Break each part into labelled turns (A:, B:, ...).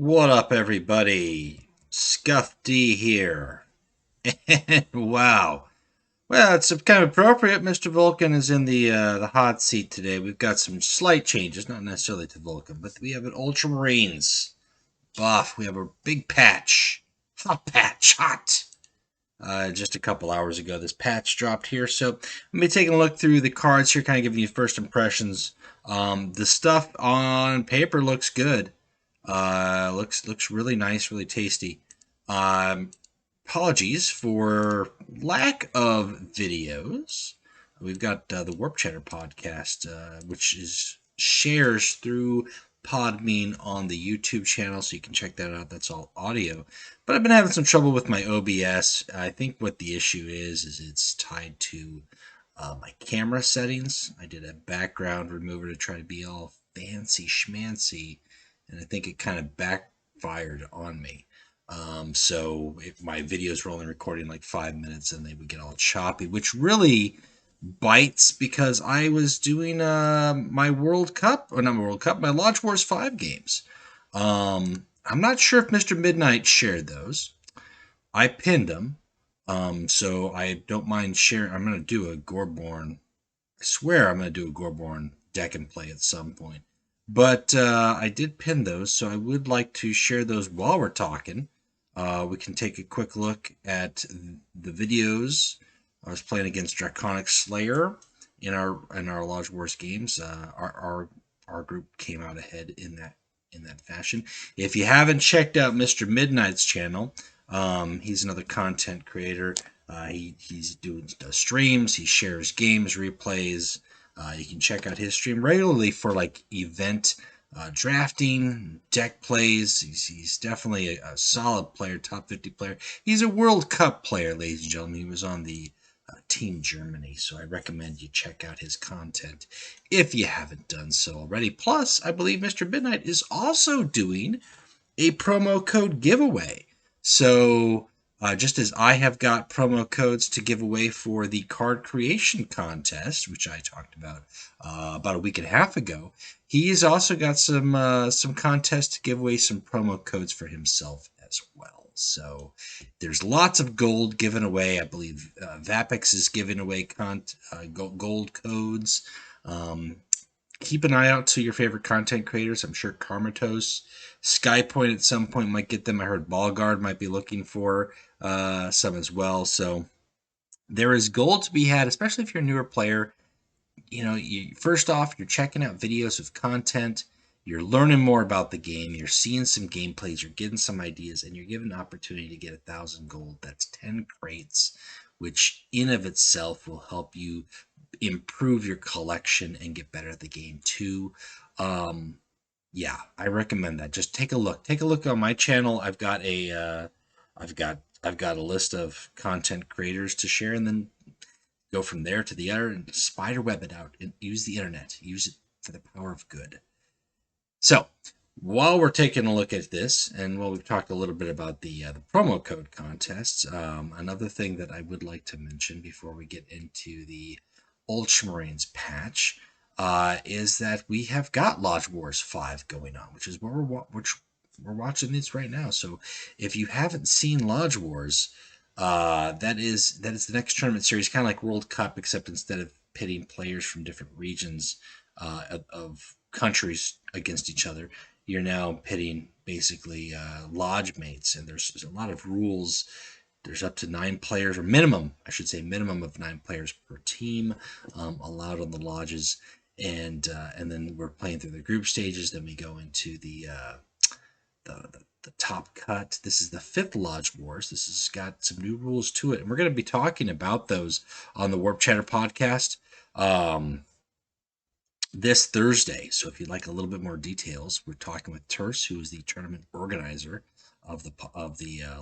A: What up, everybody? Scuff D here. And wow. Well, it's kind of appropriate. Mr. Vulcan is in the hot seat today. We've got some slight changes, not necessarily to Vulcan, but we have an Ultramarines buff. We have a big patch. Hot patch. Hot. Just a couple hours ago, this patch dropped here. So let me take a look through the cards here, kind of giving you first impressions. The stuff on paper looks good. Looks really nice, really tasty. Um, Apologies for lack of videos. We've got the Warp Chatter podcast, which is shares through Podbean on the YouTube channel, so you can check that out. That's all audio. But I've been having some trouble with my OBS. I think what the issue is it's tied to my camera settings. I did a background remover to try to be all fancy schmancy, and I think it kind of backfired on me. So if my videos were only recording like 5 minutes and they would get all choppy, which really bites because I was doing my World Cup, or not my World Cup, my Lodge Wars 5 games. I'm not sure if Mr. Midnight shared those. I pinned them. So I don't mind sharing. I'm going to do a Goreborn. I swear I'm going to do a Goreborn deck and play at some point. But I did pin those, so I would like to share those while we're talking. We can take a quick look at the videos. I was playing against Draconic Slayer in our Lodge Wars games. Our group came out ahead in that fashion. If you haven't checked out Mr. Midnight's channel, he's another content creator. He's does streams. He shares games, replays. You can check out his stream regularly for like event drafting, deck plays. He's definitely a solid player, top 50 player. He's a World Cup player, ladies and gentlemen. He was on the Team Germany, so I recommend you check out his content if you haven't done so already. Plus, I believe Mr. Midnight is also doing a promo code giveaway. So just as I have got promo codes to give away for the card creation contest, which I talked about a week and a half ago, he's also got some contests to give away some promo codes for himself as well. So there's lots of gold given away. I believe Vapex is giving away gold codes. Keep an eye out to your favorite content creators. I'm sure Karmatos, Skypoint at some point might get them. I heard Ballguard might be looking for some as well. So there is gold to be had, especially if you're a newer player. First off, you're checking out videos of content. You're learning more about the game. You're seeing some gameplays. You're getting some ideas, and you're given an opportunity to get 1,000 gold. That's 10 crates, which in of itself will help you improve your collection and get better at the game too. Yeah, I recommend that. Just take a look. Take a look on my channel. I've got a list of content creators to share, and then go from there to the other and spider web it out and use the internet. Use it for the power of good. So while we're taking a look at this, and while we've talked a little bit about the promo code contests, another thing that I would like to mention before we get into the Ultramarines patch is that we have got Lodge Wars 5 going on, which is where we're watching this right now. So if you haven't seen Lodge Wars, that is the next tournament series, kind of like World Cup, except instead of pitting players from different regions of countries against each other, you're now pitting basically lodge mates, and there's a lot of rules. There's up to 9 players, or minimum of 9 players per team allowed on the lodges, and then we're playing through the group stages. Then we go into the top cut. This is the 5th Lodge Wars. This has got some new rules to it, and we're going to be talking about those on the Warp Chatter podcast this Thursday. So if you'd like a little bit more details, we're talking with Terse, who is the tournament organizer of the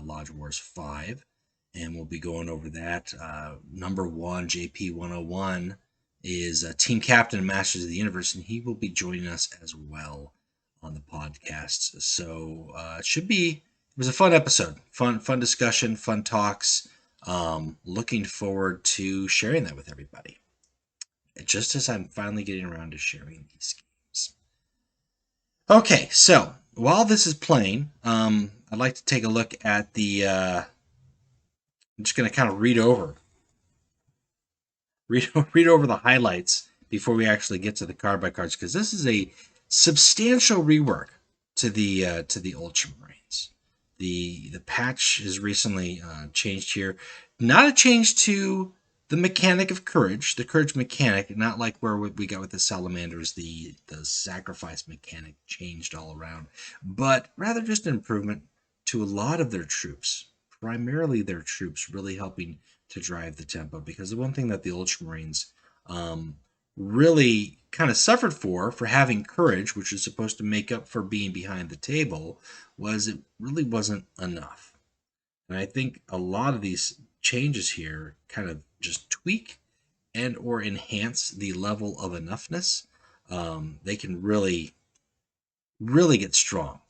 A: Lodge Wars 5, and we'll be going over that. Number 1, JP 101, is team captain of Masters of the Universe, and he will be joining us as well on the podcast. So it was a fun episode, fun discussion, fun talks. Looking forward to sharing that with everybody, just as I'm finally getting around to sharing these games. Okay, so while this is playing, I'd like to take a look at the. I'm just going to kind of read over the highlights before we actually get to the card by cards, because this is a substantial rework to the Ultramarines. The patch has recently changed here. Not a change to the mechanic of courage, the courage mechanic, not like where we got with the salamanders, the sacrifice mechanic changed all around, but rather just an improvement to a lot of their troops, primarily their troops, really helping to drive the tempo. Because the one thing that the Ultramarines really kind of suffered for having courage, which is supposed to make up for being behind the table, was it really wasn't enough. And I think a lot of these changes here kind of just tweak and or enhance the level of enoughness. They can really get strong,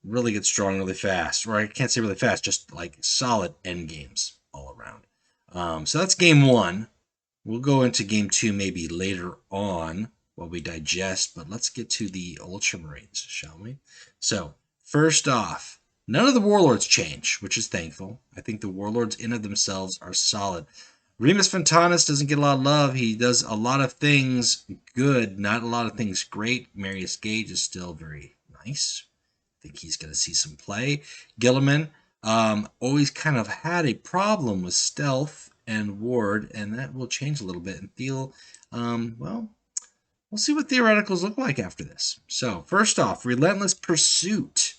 A: really fast. Or I can't say really fast, just like solid end games all around. So that's game one. We'll go into game two maybe later on while we digest, but let's get to the Ultramarines, shall we? So, first off, none of the warlords change, which is thankful. I think the warlords in of themselves are solid. Remus Fontanus doesn't get a lot of love. He does a lot of things good, not a lot of things great. Marius Gage is still very nice. I think he's going to see some play. Gilliman always kind of had a problem with stealth and ward, and that will change a little bit. And Thiel, well, we'll see what theoreticals look like after this. So, first off, Relentless Pursuit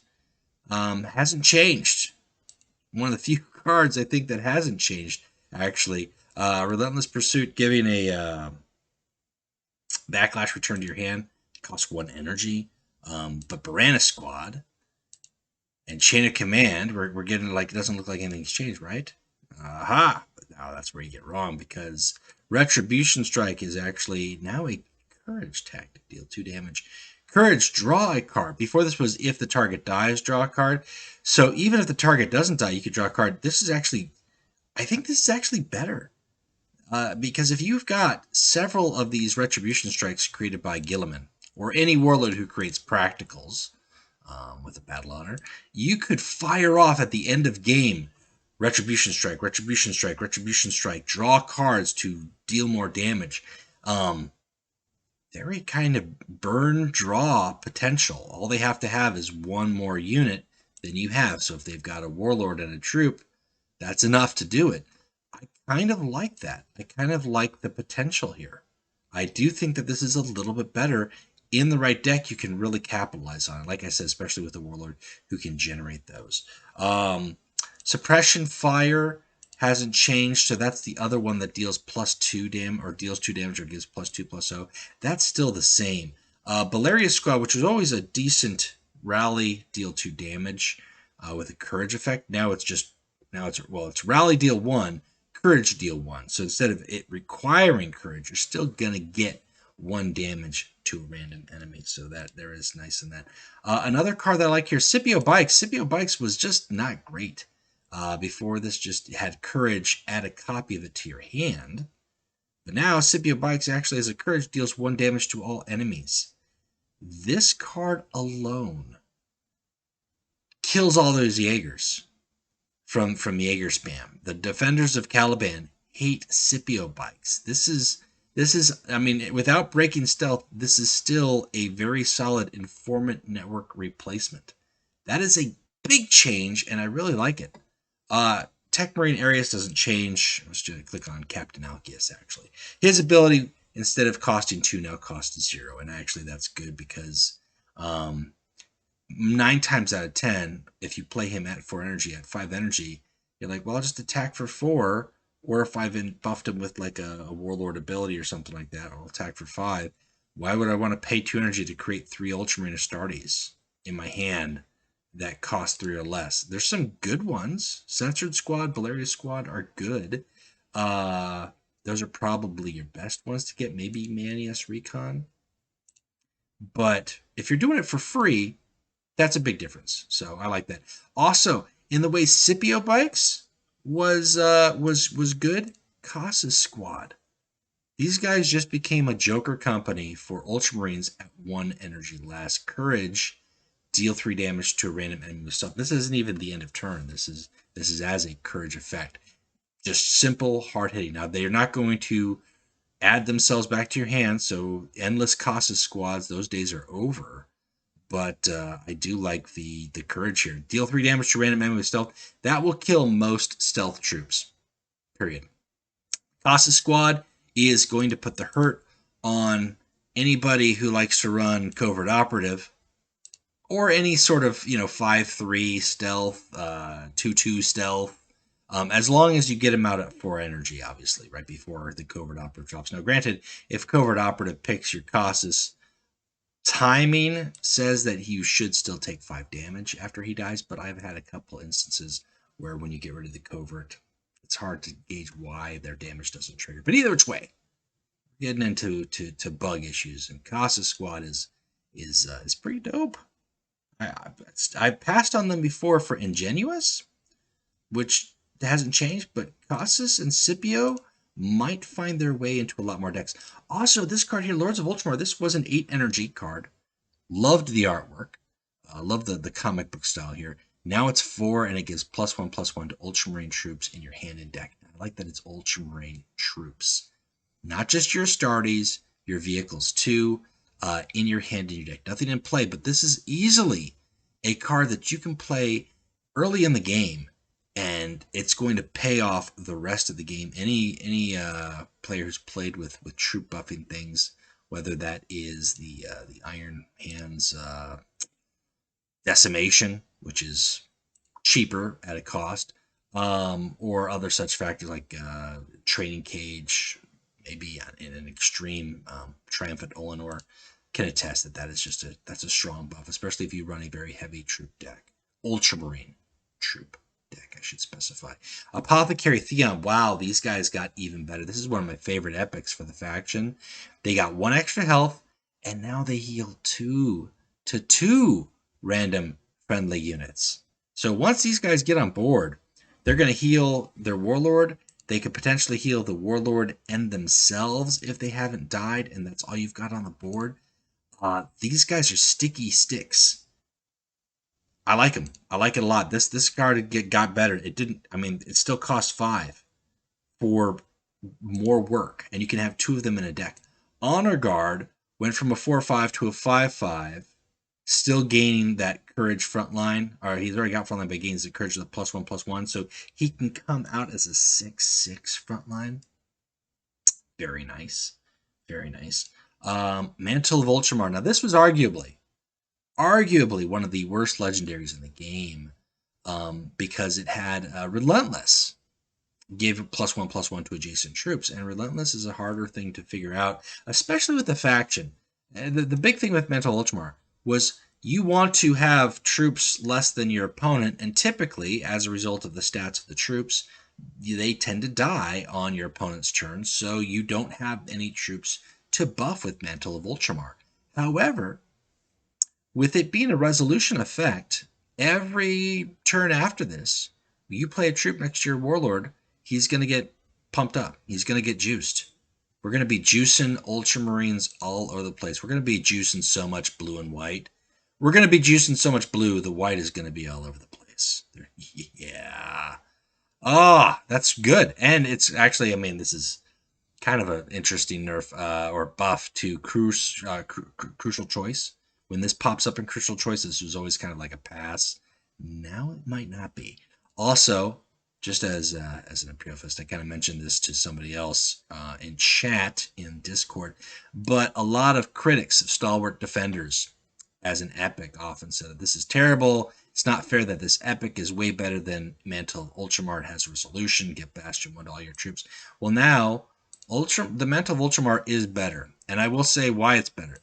A: hasn't changed. One of the few cards I think that hasn't changed, actually. Relentless Pursuit giving a backlash return to your hand. It costs 1 energy. But Munis Squad and Chain of Command, we're getting like, it doesn't look like anything's changed, right? Aha! Now that's where you get wrong, because Retribution Strike is actually now a courage tactic. Deal 2 damage. Courage, draw a card. Before this was if the target dies, draw a card. So even if the target doesn't die, you could draw a card. This is actually, I think this is actually better. Because if you've got several of these Retribution Strikes created by Gilliman, or any warlord who creates practicals with a battle honor, you could fire off at the end of game Retribution Strike, Retribution Strike, Retribution Strike, draw cards to deal more damage. Very kind of burn draw potential. All they have to have is one more unit than you have. So if they've got a warlord and a troop, that's enough to do it. I kind of like that. I kind of like the potential here. I do think that this is a little bit better. In the right deck, you can really capitalize on it. Like I said, especially with a warlord who can generate those. Suppression Fire hasn't changed, so that's the other one that deals +2 damage, or deals 2 damage, or gives +2/+0. That's still the same. Belerius Squad, which was always a decent rally, deal 2 damage with a courage effect. Now it's rally deal 1, courage deal 1. So instead of it requiring courage, you're still gonna get 1 damage to a random enemy. So that there is nice in that. Another card that I like here, Scipio Bikes. Scipio Bikes was just not great. Before this, just had courage, add a copy of it to your hand. But now Scipio Bikes actually has a courage, deals 1 damage to all enemies. This card alone kills all those Jaegers from Jaeger spam. The defenders of Caliban hate Scipio Bikes. This is, I mean, without breaking stealth, this is still a very solid informant network replacement. That is a big change, and I really like it. Tech Marine Arius doesn't change. I was going to click on Captain Alcius, actually. His ability, instead of costing 2, now costs 0. And actually, that's good because 9 times out of 10, if you play him at 4 energy, at 5 energy, you're like, well, I'll just attack for 4. Or if I've buffed him with like a Warlord ability or something like that, I'll attack for 5. Why would I want to pay 2 energy to create 3 Ultramarine Astartes in my hand that cost 3 or less? There's some good ones. Censored Squad, Belerius Squad are good. Those are probably your best ones to get. Maybe Manius Recon. But if you're doing it for free, that's a big difference. So I like that. Also, in the way Scipio Bikes was good, Casas Squad. These guys just became a Joker company for Ultramarines at 1 energy less. Courage deal 3 damage to a random enemy with stealth. This isn't even the end of turn. This is as a courage effect. Just simple, hard hitting. Now they're not going to add themselves back to your hand, so endless Casas squads, those days are over. But I do like the courage here. Deal 3 damage to random enemy with stealth. That will kill most stealth troops. Period. Casas squad is going to put the hurt on anybody who likes to run covert operative, or any sort of 5-3 stealth, 2-2 stealth. As long as you get him out at 4 energy, obviously, right before the covert operative drops. Now, granted, if covert operative picks your Casas, timing says that you should still take 5 damage after he dies, but I've had a couple instances where when you get rid of the covert, it's hard to gauge why their damage doesn't trigger. But either which way, getting into to bug issues, and Casas squad is pretty dope. I passed on them before for Ingenuous, which hasn't changed, but Casas and Scipio might find their way into a lot more decks. Also, this card here, Lords of Ultramar, this was an 8 energy card. Loved the artwork. Loved the comic book style here. Now it's 4, and it gives +1/+1 to Ultramarine troops in your hand and deck. I like that it's Ultramarine troops. Not just your Astartes, your vehicles too, in your hand and your deck. Nothing in play, but this is easily a card that you can play early in the game, and it's going to pay off the rest of the game. Any player who's played with troop buffing things, whether that is the Iron Hands Decimation, which is cheaper at a cost, or other such factors like Training Cage, maybe in an extreme Triumphant Olenor, can attest that that's a strong buff, especially if you run a very heavy troop deck. Ultramarine troop deck, I should specify. Apothecary Theon. Wow, these guys got even better. This is one of my favorite epics for the faction. They got 1 extra health, and now they heal 2 to 2 random friendly units. So once these guys get on board, they're going to heal their warlord. They could potentially heal the warlord and themselves if they haven't died, and that's all you've got on the board. These guys are sticky sticks. I like them. I like it a lot. This card got better. It didn't. I mean, it still costs 5 for more work, and you can have 2 of them in a deck. Honor Guard went from a 4/5 to a 5/5, still gaining that courage frontline. Or he's already got frontline, but gains the courage of the +1/+1, so he can come out as a 6/6 frontline. Very nice. Very nice. Mantle of Ultramar. Now, this was arguably one of the worst legendaries in the game, because it had Relentless. Gave it +1/+1 to adjacent troops, and Relentless is a harder thing to figure out, especially with the faction. The big thing with Mantle of Ultramar was you want to have troops less than your opponent, and typically, as a result of the stats of the troops, they tend to die on your opponent's turn, so you don't have any troops to buff with Mantle of Ultramar. However, with it being a resolution effect, every turn after this, you play a troop next to your warlord, he's going to get pumped up. He's going to get juiced. We're going to be juicing Ultramarines all over the place. We're going to be juicing so much blue and white. We're going to be juicing so much blue, the white is going to be all over the place. Yeah. Oh, that's good. And it's actually, I mean, this is kind of an interesting nerf or buff to Crucial Choice. When this pops up in Crucial Choice, this was always kind of like a pass. Now it might not be. Also, just as an Imperial Fist, I kind of mentioned this to somebody else in chat in Discord, but a lot of critics of Stalwart Defenders as an epic often said, this is terrible. It's not fair that this epic is way better than Mantle of Ultramar. It has resolution, get Bastion 1 to all your troops. Well, now, the Mantle of Ultramar is better, and I will say why it's better.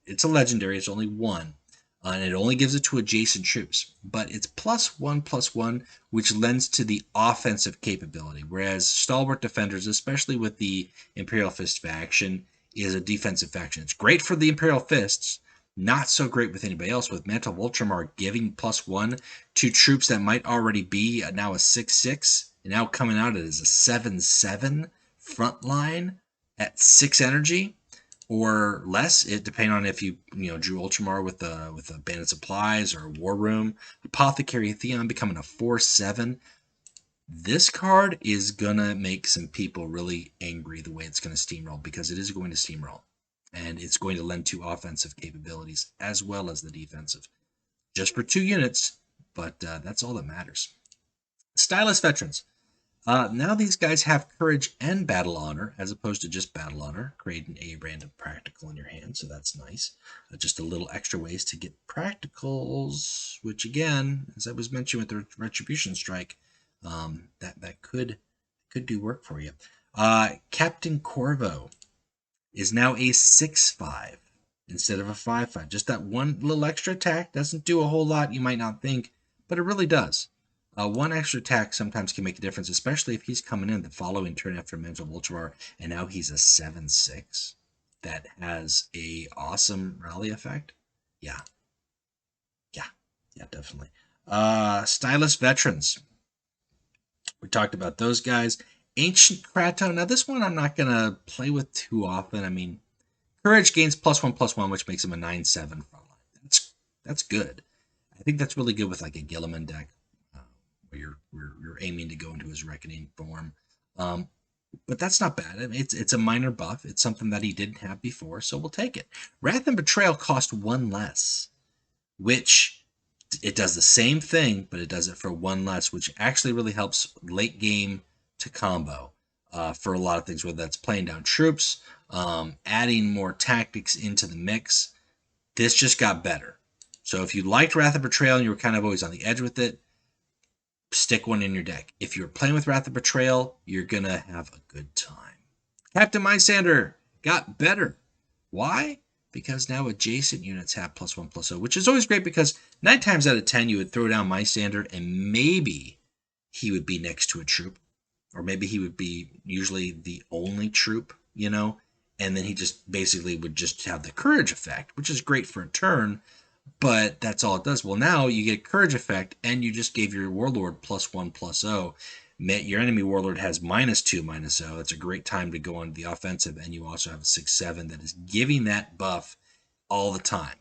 A: It's a legendary, it's only 1, and it only gives it to adjacent troops, but it's +1/+1, which lends to the offensive capability, whereas Stalwart Defenders, especially with the Imperial Fist faction, is a defensive faction. It's great for the Imperial Fists, not so great with anybody else, with Mantle of Ultramar giving +1 to troops that might already be now a 6/6, and now coming out as a 7/7 frontline at 6 energy. or less, it depending on if you drew Ultramar with a Bandit Supplies or War Room. Apothecary Theon becoming a 4/7. This card is gonna make some people really angry the way it's gonna steamroll, because it is going to steamroll, and it's going to lend to offensive capabilities as well as the defensive, just for 2 units, but that's all that matters. Stylist Veterans. Now these guys have Courage and Battle Honor, as opposed to just Battle Honor, creating a random practical in your hand, so that's nice. Just a little extra ways to get practicals, which again, as I was mentioning with the Retribution Strike, that could do work for you. Captain Corvo is now a 6/5 instead of a 5/5. Just that one little extra attack doesn't do a whole lot, you might not think, but it really does. One extra attack sometimes can make a difference, especially if he's coming in the following turn after Mantle of Ultramar, and now he's a 7/6 that has a awesome rally effect. Yeah, definitely. Stylist Veterans. We talked about those guys. Ancient Kratom. Now this one I'm not gonna play with too often. I mean, Courage gains +1/+1, which makes him a 9/7 frontline. That's good. I think that's really good with like a Gilliman deck, where you're aiming to go into his Reckoning form. But that's not bad. I mean, it's a minor buff. It's something that he didn't have before, so we'll take it. Wrath and Betrayal cost 1 less, which it does the same thing, but it does it for 1 less, which actually really helps late game to combo for a lot of things, whether that's playing down troops, adding more tactics into the mix. This just got better. So if you liked Wrath of Betrayal and you were kind of always on the edge with it, stick one in your deck. If you're playing with Wrath of Betrayal, you're going to have a good time. Captain Mindsander got better. Why? Because now adjacent units have +1/+0, which is always great, because 9 times out of 10 you would throw down Mindsander and maybe he would be next to a troop, or maybe he would be usually the only troop, and then he just basically would just have the Courage effect, which is great for a turn, but that's all it does. Well, now you get Courage effect, and you just gave your Warlord +1/+0. Your enemy Warlord has -2/-0. It's a great time to go on the offensive, and you also have a 6/7 that is giving that buff all the time.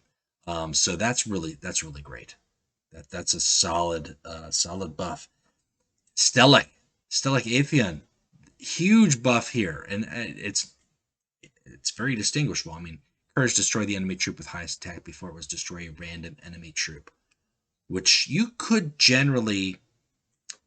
A: So that's really great. That's a solid buff. Stellic Atheon, huge buff here, and it's very distinguishable. I mean, Courage, destroy the enemy troop with highest attack. Before it was destroy a random enemy troop, which you could generally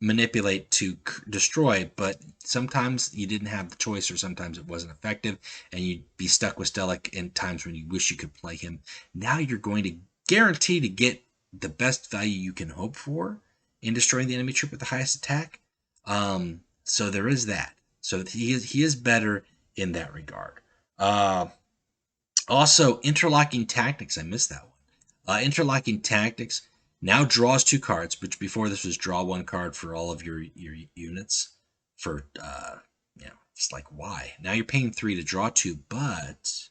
A: manipulate to destroy, but sometimes you didn't have the choice, or sometimes it wasn't effective, and you'd be stuck with Stellic in times when you wish you could play him. Now you're going to guarantee to get the best value you can hope for in destroying the enemy troop with the highest attack. So there is that. So he is better in that regard. Also, Interlocking Tactics. I missed that one. Interlocking Tactics now draws 2 cards, which before this was draw 1 card for all of your units. For it's like, why? Now you're paying 3 to draw 2, but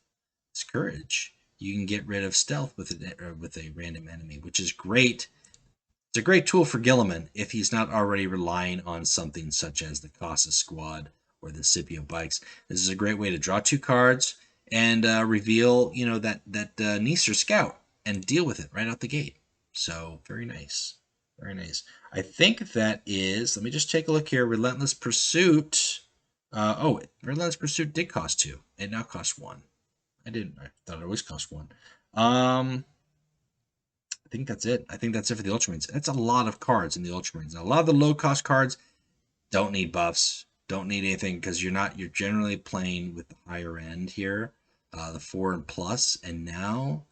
A: it's Courage. You can get rid of stealth with a random enemy, which is great. It's a great tool for Gilliman if he's not already relying on something such as the Casa Squad or the Scipio Bikes. This is a great way to draw 2 cards and reveal, that Nicer Scout, and deal with it right out the gate. So very nice. Very nice. I think that is, let me just take a look here. Relentless Pursuit. Relentless Pursuit did cost 2. It now costs 1. I thought it always cost 1. I think that's it. I think that's it for the Ultramarines. That's a lot of cards in the Ultramarines. Now, a lot of the low cost cards don't need buffs, don't need anything, because you're generally playing with the higher end here, the 4 and plus, and now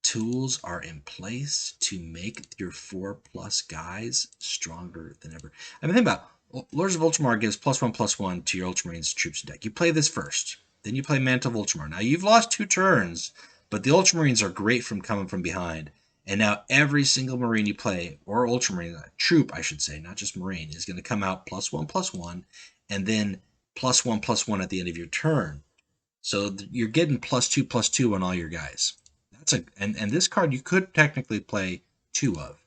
A: tools are in place to make your 4+ guys stronger than ever. I mean, think about Lords of Ultramar gives +1/+1 to your Ultramarines troops deck. You play this first, then you play Mantle of Ultramar. Now you've lost 2 turns, but the Ultramarines are great from coming from behind. And now every single Marine you play, or Ultramarine troop, I should say, not just Marine, is going to come out +1/+1, and then +1/+1 at the end of your turn. So you're getting +2/+2 on all your guys. And this card you could technically play 2 of.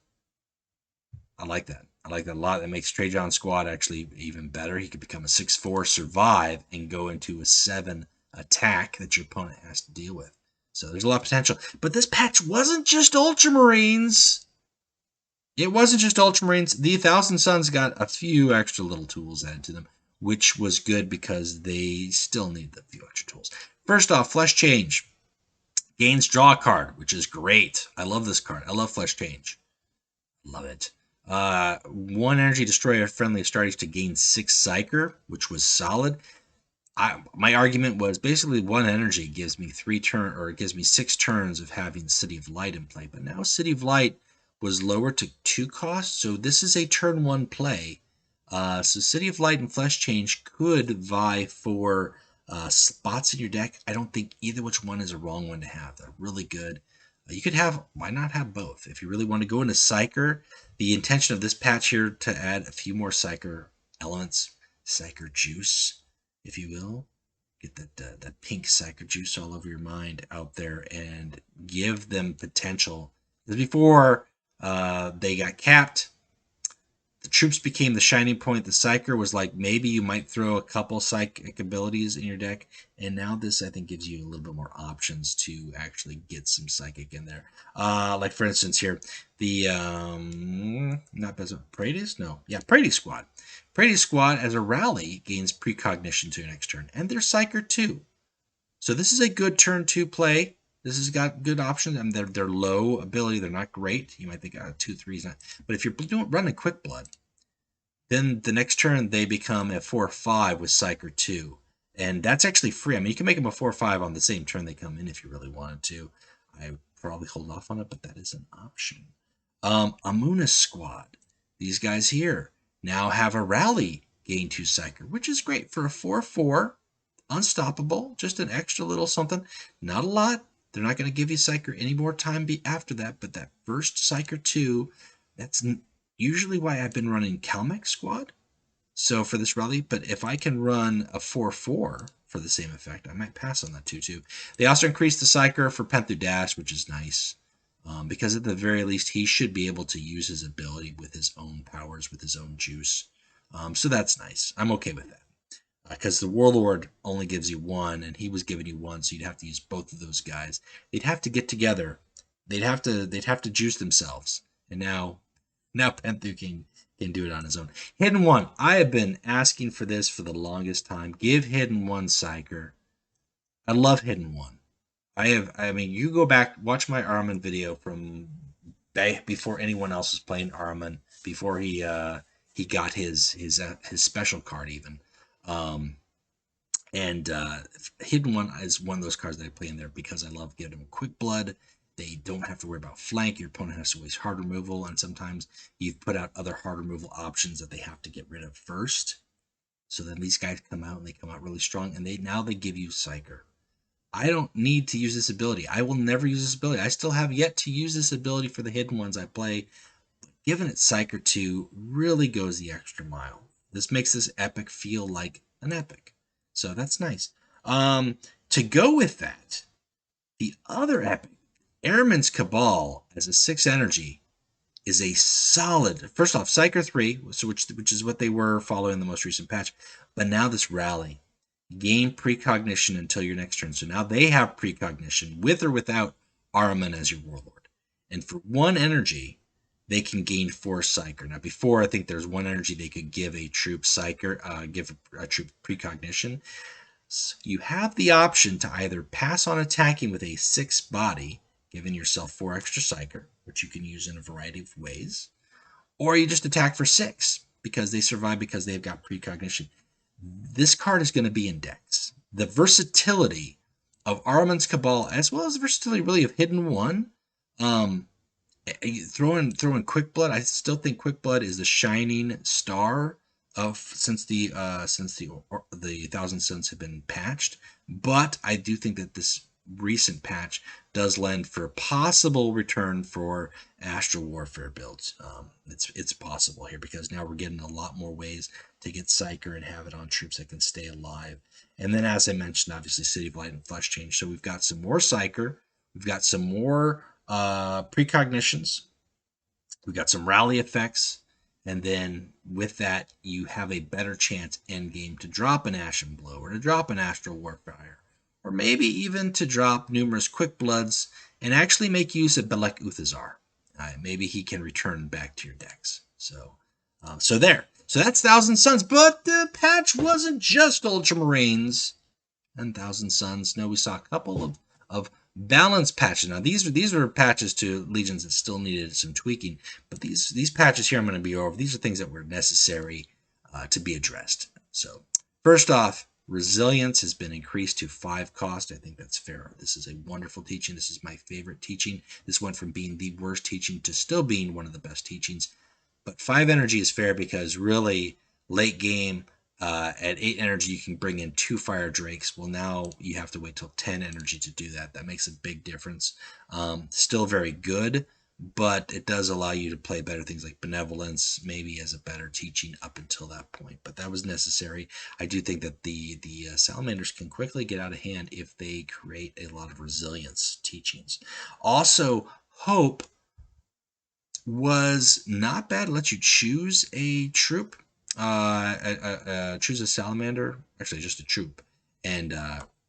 A: I like that. I like that a lot. That makes Trajan's squad actually even better. He could become a 6/4, survive, and go into a 7 attack that your opponent has to deal with. So there's a lot of potential. But this patch wasn't just Ultramarines. It wasn't just Ultramarines. The Thousand Sons got a few extra little tools added to them, which was good because they still need a few extra tools. First off, Flesh Change. Gains draw a card, which is great. I love this card. I love Flesh Change. Love it. 1 energy destroy a friendly Astartes to gain 6 Psyker, which was solid. My argument was basically 1 energy gives me 6 turns of having City of Light in play. But now City of Light was lowered to 2 costs, so this is a turn 1 play. So City of Light and Flesh Change could vie for spots in your deck. I don't think either which one is a wrong one to have. They're really good. You could have, why not have both? If you really want to go into Psyker, the intention of this patch here to add a few more Psyker elements, Psyker juice, if you will. Get that pink Psyker juice all over your mind out there and give them potential. Because before they got capped, the troops became the shining point. The Psyker was like, maybe you might throw a couple psychic abilities in your deck. And now this, I think, gives you a little bit more options to actually get some psychic in there. Like, for instance, here, the, not Paredes? No. Yeah, Paredes Squad. Paredes Squad, as a rally, gains precognition to your next turn. And they're Psyker too. So this is a good turn 2 play. This has got good options. I mean, they're low ability. They're not great. You might think 2/3 is not. But if you're running Quick Blood, then the next turn they become a 4/5 with Psyker 2. And that's actually free. I mean, you can make them a 4/5 on the same turn they come in if you really wanted to. I would probably hold off on it, but that is an option. A Munis Squad. These guys here now have a rally gain 2 Psyker, which is great for a 4/4. Unstoppable. Just an extra little something. Not a lot. They're not going to give you Psyker any more time after that, but that first Psyker 2, that's usually why I've been running Calmech Squad. So for this rally, but if I can run a 4/4 for the same effect, I might pass on that 2/2. They also increased the Psyker for Penthu Dash, which is nice. Because at the very least, he should be able to use his ability with his own powers, with his own juice. So that's nice. I'm okay with that. Because the Warlord only gives you 1, and he was giving you 1, so you'd have to use both of those guys. They'd have to get together. They'd have to juice themselves. And now Penthu can do it on his own. Hidden 1. I have been asking for this for the longest time. Give Hidden 1 Psyker. I love Hidden 1. I mean, you go back, watch my Armin video from before anyone else was playing Armin, before he got his special card even. Hidden 1 is one of those cards that I play in there because I love giving them Quick Blood. They don't have to worry about flank. Your opponent has to waste hard removal, and sometimes you've put out other hard removal options that they have to get rid of first. So then these guys come out, and they come out really strong, and they give you Psyker. I don't need to use this ability. I will never use this ability. I still have yet to use this ability for the hidden ones I play. But giving it Psyker 2 really goes the extra mile. This makes this epic feel like an epic. So that's nice. To go with that, the other epic, Airman's Cabal, as a 6 energy, is a solid, first off, Psyker 3, which is what they were following the most recent patch, but now this rally. Gain precognition until your next turn. So now they have precognition, with or without Ahriman as your Warlord. And for 1 energy, they can gain 4 Psyker. Now before, I think there's 1 energy they could give a troop Psyker, give a troop precognition. So you have the option to either pass on attacking with a 6 body, giving yourself 4 extra Psyker, which you can use in a variety of ways, or you just attack for 6 because they survive because they've got precognition. This card is going to be in decks. The versatility of Ahriman's Cabal, as well as the versatility really of Hidden 1, throw in Quick Blood. I still think Quick Blood is the shining star of since the Thousand Sons have been patched. But I do think that this recent patch does lend for a possible return for Astral Warfare builds. It's possible here because now we're getting a lot more ways to get Psyker and have it on troops that can stay alive. And then, as I mentioned, obviously City of Light and Flesh Change. So we've got some more Psyker. We've got some more precognitions. We've got some rally effects. And then with that, you have a better chance end game to drop an Ashen Blow or to drop an Astral Warfire or maybe even to drop numerous quick bloods and actually make use of Belek Uthazar. Maybe he can return back to your decks. So there. So that's Thousand Sons, but the patch wasn't just Ultramarines and Thousand Sons. No, we saw a couple of balance patches. Now these were patches to legions that still needed some tweaking, but these patches here I'm going to be over. These are things that were necessary to be addressed. So first off, resilience has been increased to 5 cost. I think that's fair. This is a wonderful teaching. This is my favorite teaching. This went from being the worst teaching to still being one of the best teachings. But 5 energy is fair because really late game at 8 energy you can bring in 2 fire drakes. Well, now you have to wait till 10 energy to do that. That makes a big difference. Still very good, but it does allow you to play better things like benevolence, maybe as a better teaching up until that point. But that was necessary. I do think that the salamanders can quickly get out of hand if they create a lot of resilience teachings. Also, hope was not bad. It lets you choose a troop, choose a salamander, actually just a troop, and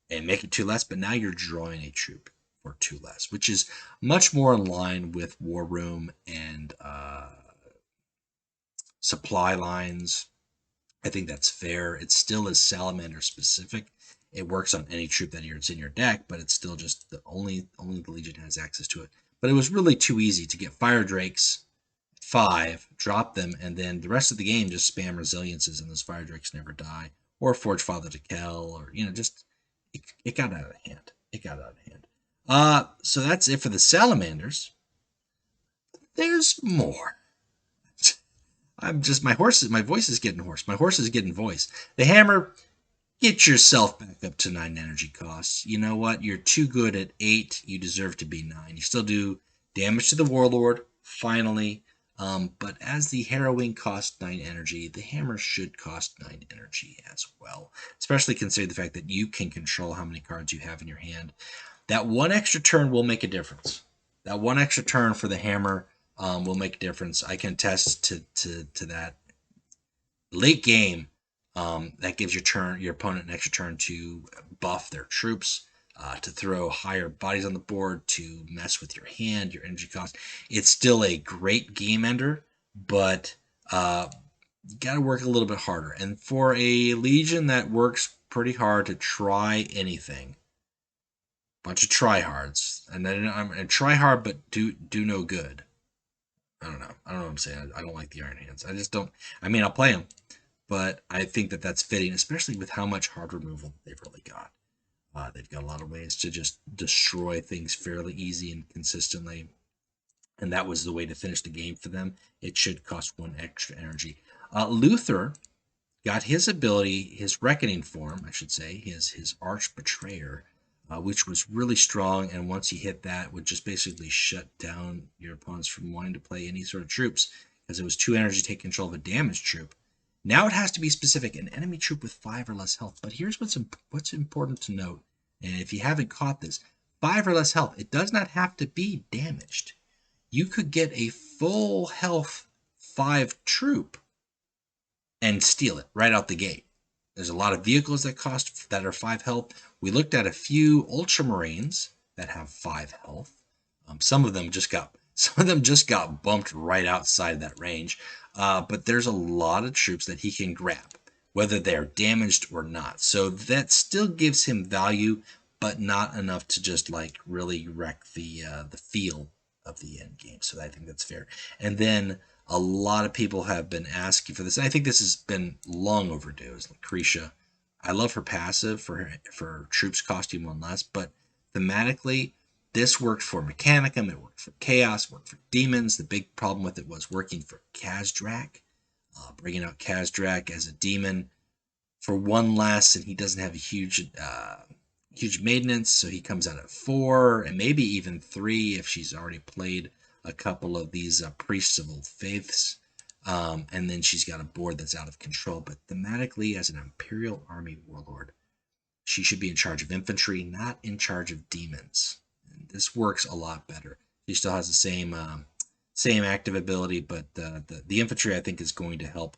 A: make it 2 less. But now you're drawing a troop for 2 less, which is much more in line with War Room and supply lines. I think that's fair. It still is salamander specific. It works on any troop that is in your deck, but it's still just only the Legion has access to it. But it was really too easy to get Fire Drakes 5, drop them, and then the rest of the game just spam resiliences and those Fire Drakes never die. Or Forge Father to Kell, or just it got out of hand. It got out of hand. So that's it for the salamanders. There's more. My voice is getting hoarse. My horse is getting voice. The hammer, get yourself back up to 9 energy costs. You know what? You're too good at 8. You deserve to be 9. You still do damage to the warlord, finally. But as the harrowing costs 9 energy, the hammer should cost 9 energy as well. Especially considering the fact that you can control how many cards you have in your hand. That 1 extra turn will make a difference. That 1 extra turn for the hammer will make a difference. I can attest to that. Late game, that gives your opponent an extra turn to buff their troops, to throw higher bodies on the board, to mess with your hand, your energy cost. It's still a great game ender, but you got to work a little bit harder. And for a Legion that works pretty hard to try anything, bunch of tryhards, and then I'm gonna try hard but do no good. I don't know what I'm saying. I don't like the Iron Hands. I just don't. I mean, I'll play them, but I think that that's fitting, especially with how much hard removal they've really got. They've got a lot of ways to just destroy things fairly easy and consistently, and that was the way to finish the game for them. It should cost 1 extra energy. Luther got his ability, his Reckoning form, I should say, his Arch Betrayer, which was really strong, and once he hit that, would just basically shut down your opponents from wanting to play any sort of troops, because it was 2 energy to take control of a damaged troop. Now it has to be specific, an enemy troop with 5 or less health. But here's what's important to note, and if you haven't caught this, 5 or less health, it does not have to be damaged. You could get a full health 5 troop and steal it right out the gate. There's a lot of vehicles that are 5 health. We looked at a few Ultramarines that have 5 health. Some of them just got bumped right outside that range. But there's a lot of troops that he can grab, whether they're damaged or not. So that still gives him value, but not enough to just like really wreck the feel of the end game. So I think that's fair. And then a lot of people have been asking for this. I think this has been long overdue. Is Lucretia. I love her passive for troops costing 1 less, but thematically, this worked for Mechanicum, it worked for Chaos, worked for Demons. The big problem with it was working for Kazdrak. Bringing out Kazdrak as a demon for 1 less, and he doesn't have a huge maintenance, so he comes out at 4, and maybe even 3 if she's already played a couple of these Priests of Old Faiths. And then she's got a board that's out of control. But thematically, as an Imperial Army Warlord, she should be in charge of infantry, not in charge of demons. And this works a lot better. She still has the same active ability, but the infantry, I think, is going to help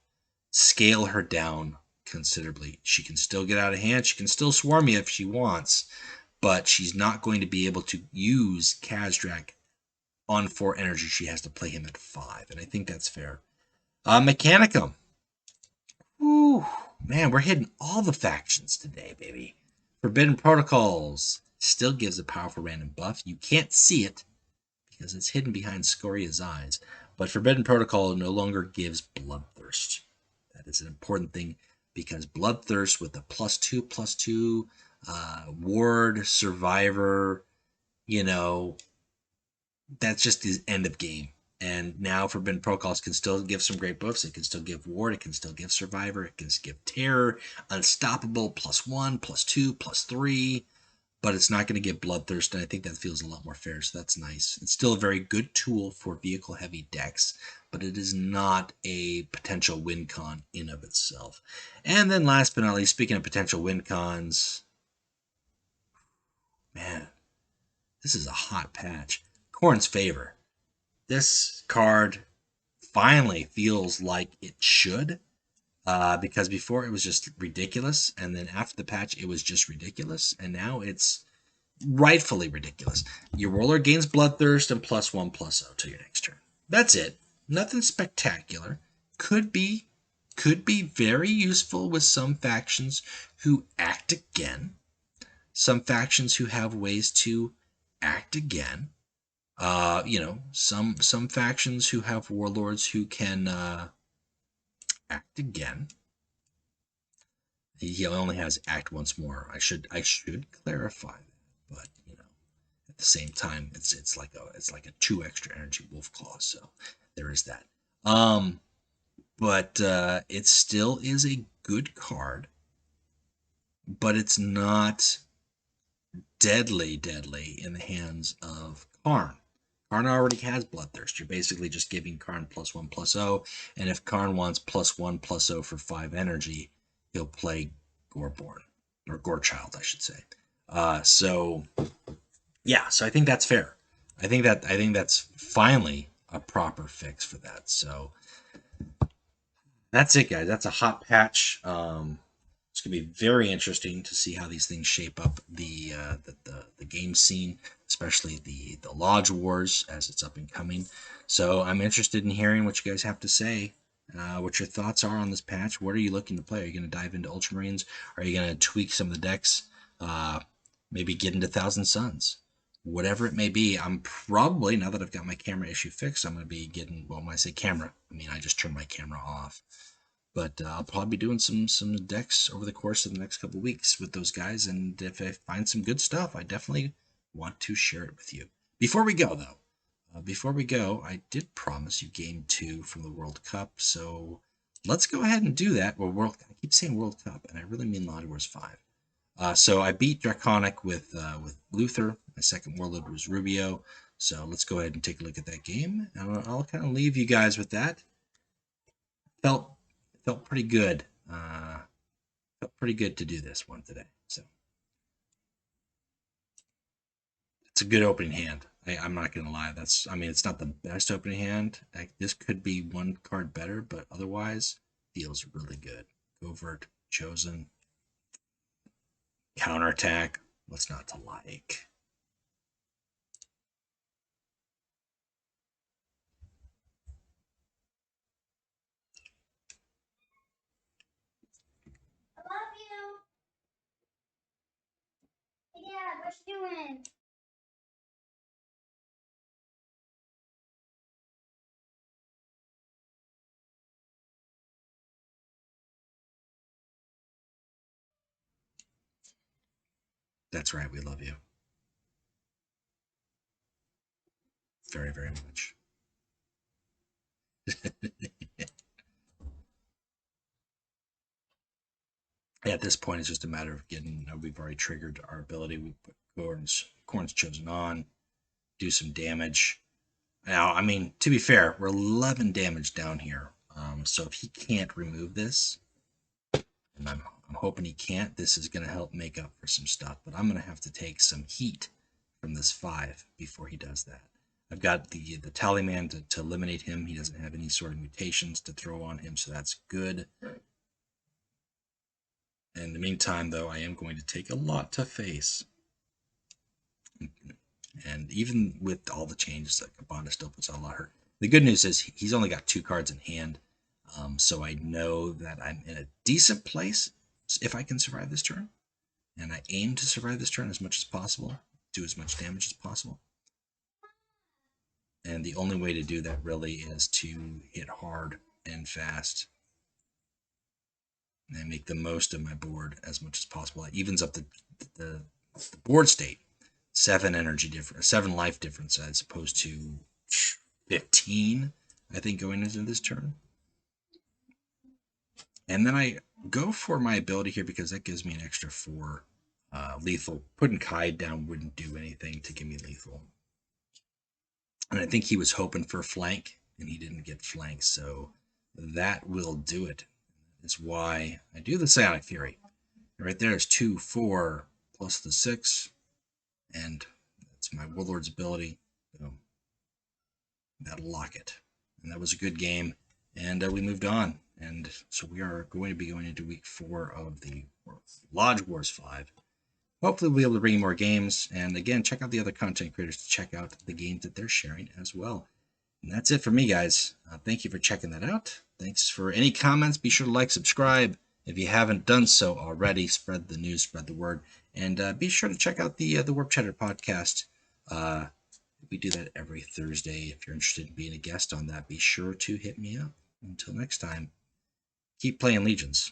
A: scale her down considerably. She can still get out of hand. She can still swarm you if she wants, but she's not going to be able to use Kazdrak on 4 energy. She has to play him at 5, and I think that's fair. Mechanicum. Whew, man, we're hitting all the factions today, baby. Forbidden Protocols still gives a powerful random buff. You can't see it because it's hidden behind Scoria's eyes, but Forbidden Protocol no longer gives Bloodthirst. That is an important thing because Bloodthirst with the +2/+2 ward, survivor, that's just the end of game. And now Forbidden Protocols can still give some great buffs. It can still give ward. It can still give survivor. It can give terror, unstoppable, +1, +2, +3. But it's not going to give Bloodthirst, and I think that feels a lot more fair, so that's nice. It's still a very good tool for vehicle-heavy decks, but it is not a potential win con in of itself. And then last but not least, speaking of potential win cons, man, this is a hot patch. Khorne's Favor. This card finally feels like it should, because before it was just ridiculous, and then after the patch it was just ridiculous, and now it's rightfully ridiculous. Your Warlord gains Bloodthirst and +1/+0 to your next turn. That's it. Nothing spectacular. Could be very useful with some factions who act again. Some factions who have ways to act again. Some factions who have warlords who can act again. He only has act once more. I should clarify that, but at the same time, it's like a 2 extra energy wolf claw. So there is that. But it still is a good card, but it's not deadly in the hands of Karn. Karn already has Bloodthirst. You're basically just giving Karn +1/+0, and if Karn wants +1/+0 for 5 energy, he'll play Goreborn, or Gorechild, I should say. So I think that's fair. I think that's finally a proper fix for that. So that's it, guys. That's a hot patch. It's gonna be very interesting to see how these things shape up the game scene, especially the Lodge Wars as it's up and coming. So I'm interested in hearing what you guys have to say. What your thoughts are on this patch. What are you looking to play? Are you going to dive into Ultramarines? Are you going to tweak some of the decks? Maybe get into Thousand Sons? Whatever it may be, I'm probably, now that I've got my camera issue fixed, I'm going to be getting, well, when I say camera, I mean I just turned my camera off. But I'll probably be doing some decks over the course of the next couple of weeks with those guys, and if I find some good stuff, I definitely want to share it with you. Before we go, though, I did promise you Game 2 from the World Cup, so let's go ahead and do that. Well, I keep saying World Cup, and I really mean Lodge Wars 5. So I beat Draconic with Luther. My second warlord was Rubio. So let's go ahead and take a look at that game, and I'll kind of leave you guys with that. Felt pretty good. Felt pretty good to do this one today. So it's a good opening hand. I'm not gonna lie. It's not the best opening hand. This could be one card better, but otherwise feels really good. Covert, Chosen, Counterattack. What's not to like?
B: I love you. Hey, Dad, what you doing?
A: That's right. We love you very, very much. At this point, it's just a matter of getting. We've already triggered our ability. We put Khorne's Chosen on, do some damage. Now, I mean, to be fair, we're 11 damage down here. So if he can't remove this, and I'm hoping he can't, this is going to help make up for some stuff. But I'm going to have to take some heat from this 5 before he does that. I've got the Talisman to eliminate him. He doesn't have any sort of mutations to throw on him, so that's good. In the meantime, though, I am going to take a lot to face. And even with all the changes, like Cabana still puts out a lot hurt. The good news is he's only got 2 cards in hand, so I know that I'm in a decent place if I can survive this turn. And I aim to survive this turn as much as possible, do as much damage as possible. And the only way to do that really is to hit hard and fast and make the most of my board as much as possible. It evens up the board state. 7 energy difference, 7 life difference as opposed to 15, I think, going into this turn. And then I go for my ability here because that gives me an extra 4 lethal. Putting Kaid down wouldn't do anything to give me lethal. And I think he was hoping for flank, and he didn't get flank, so that will do it. That's why I do the Psionic Fury. Right there is 2, 4, plus the 6, and that's my Warlord's ability. Boom. That'll lock it. And that was a good game, and we moved on. And so we are going to be going into week 4 of the Lodge Wars 5. Hopefully we'll be able to bring you more games. And again, check out the other content creators to check out the games that they're sharing as well. And that's it for me, guys. Thank you for checking that out. Thanks for any comments. Be sure to like, subscribe. If you haven't done so already, spread the news, spread the word. And be sure to check out the Warp Chatter podcast. We do that every Thursday. If you're interested in being a guest on that, be sure to hit me up. Until next time, keep playing Legions.